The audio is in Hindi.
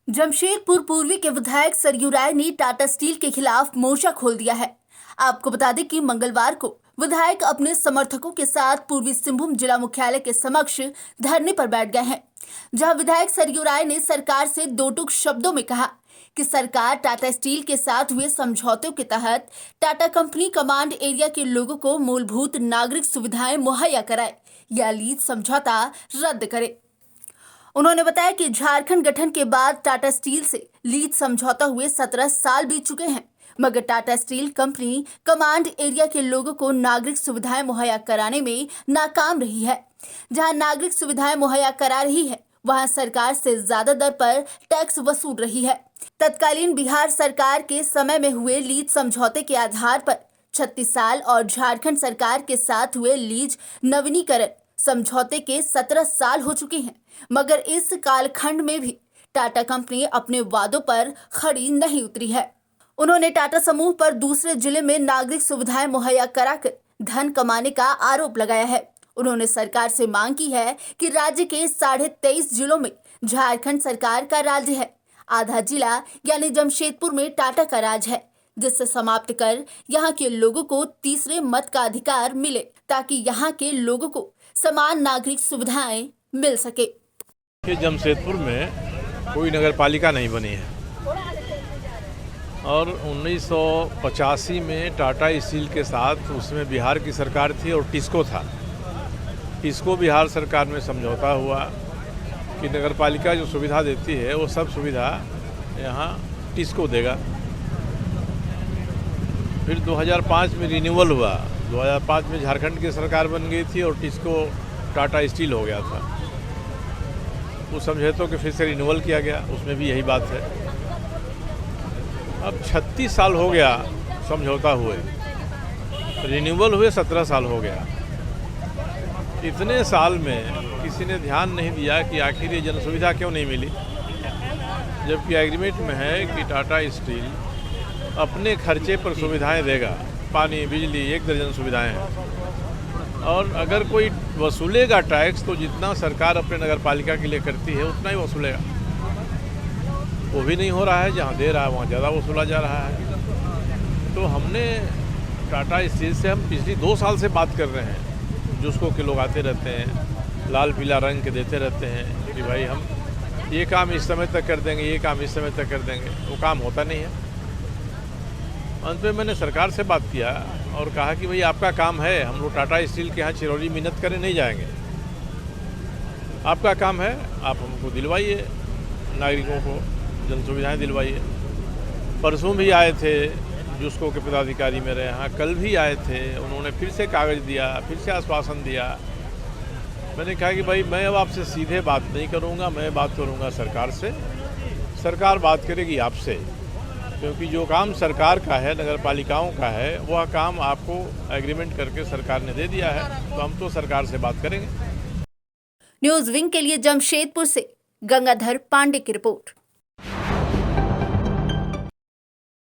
जमशेदपुर पूर्वी के विधायक सरयू राय ने टाटा स्टील के खिलाफ मोर्चा खोल दिया है। आपको बता दें कि मंगलवार को विधायक अपने समर्थकों के साथ पूर्वी सिंहभूम जिला मुख्यालय के समक्ष धरने पर बैठ गए हैं, जहां विधायक सरयू राय ने सरकार से दो टूक शब्दों में कहा कि सरकार टाटा स्टील के साथ हुए समझौतों के तहत टाटा कंपनी कमांड एरिया के लोगों को मूलभूत नागरिक सुविधाएं मुहैया कराए या लीज समझौता रद्द करे। उन्होंने बताया कि झारखंड गठन के बाद टाटा स्टील से लीज समझौता हुए 17 साल बीत चुके हैं, मगर Tata steel company command area के लोगों को नागरिक सुविधाएं मुहैया कराने में नाकाम रही है। जहां नागरिक सुविधाएं मुहैया करा रही है, वहां सरकार से ज्यादा दर पर टैक्स वसूल रही है। तत्कालीन बिहार सरकार के समय में हुए लीज समझौते के आधार पर 36 साल और झारखंड सरकार के साथ हुए लीज नवीनीकरण समझौते के 17 साल हो चुके हैं, मगर इस कालखंड में भी टाटा कंपनी अपने वादों पर खड़ी नहीं उतरी है। उन्होंने टाटा समूह पर दूसरे जिले में नागरिक सुविधाएं मुहैया कराकर धन कमाने का आरोप लगाया है। उन्होंने सरकार से मांग की है कि राज्य के 23.5 जिलों में झारखंड सरकार का राज्य है, आधा जिला यानी जमशेदपुर में टाटा का राज है, जिससे समाप्त कर यहाँ के लोगों को तीसरे मत का अधिकार मिले, ताकि यहाँ के लोगों को समान नागरिक सुविधाएं मिल सके। जमशेदपुर में कोई नगर पालिका नहीं बनी है और 1985 में टाटा स्टील के साथ उसमें बिहार की सरकार थी और टिस्को था। टिस्को बिहार सरकार में समझौता हुआ कि नगर पालिका जो सुविधा देती है वो सब सुविधा यहाँ टिस्को देगा। फिर 2005 में रिन्यूअल हुआ। 2005 में झारखंड की सरकार बन गई थी और टिस्को टाटा स्टील हो गया था। उस समझौतों के फिर से रिन्यूअल किया गया, उसमें भी यही बात है। अब 36 साल हो गया समझौता हुए, रिन्यूअल हुए 17 साल हो गया। इतने साल में किसी ने ध्यान नहीं दिया कि आखिर ये जन सुविधा क्यों नहीं मिली, जबकि एग्रीमेंट में है कि टाटा स्टील अपने खर्चे पर सुविधाएं देगा। पानी, बिजली, 1 दर्जन सुविधाएं हैं। और अगर कोई वसूलेगा टैक्स तो जितना सरकार अपने नगर पालिका के लिए करती है उतना ही वसूलेगा। वो भी नहीं हो रहा है, जहाँ दे रहा है वहाँ ज़्यादा वसूला जा रहा है। तो हमने टाटा स्टील से हम पिछली 2 साल से बात कर रहे हैं, जिसको कि लोग आते रहते हैं, लाल पीला रंग के देते रहते हैं कि भाई हम ये काम इस समय तक कर देंगे, ये काम इस समय तक कर देंगे, वो काम होता नहीं है। अंत में मैंने सरकार से बात किया और कहा कि भाई आपका काम है, हम लोग टाटा स्टील के यहाँ चिरौरी मिन्नत करने नहीं जाएंगे। आपका काम है, आप हमको दिलवाइए, नागरिकों को जन सुविधाएँ दिलवाइए। परसों भी आए थे जुस्को के पदाधिकारी मेरे यहाँ, कल भी आए थे, उन्होंने फिर से कागज़ दिया, फिर से आश्वासन दिया। मैंने कहा कि भाई मैं अब आपसे सीधे बात नहीं करूँगा, मैं बात करूँगा सरकार से, सरकार बात करेगी आपसे, क्योंकि जो काम सरकार का है, नगर पालिकाओं का है, वह काम आपको एग्रीमेंट करके सरकार ने दे दिया है, तो हम तो सरकार से बात करेंगे। न्यूज़ विंग के लिए जमशेदपुर से गंगाधर पांडे की रिपोर्ट।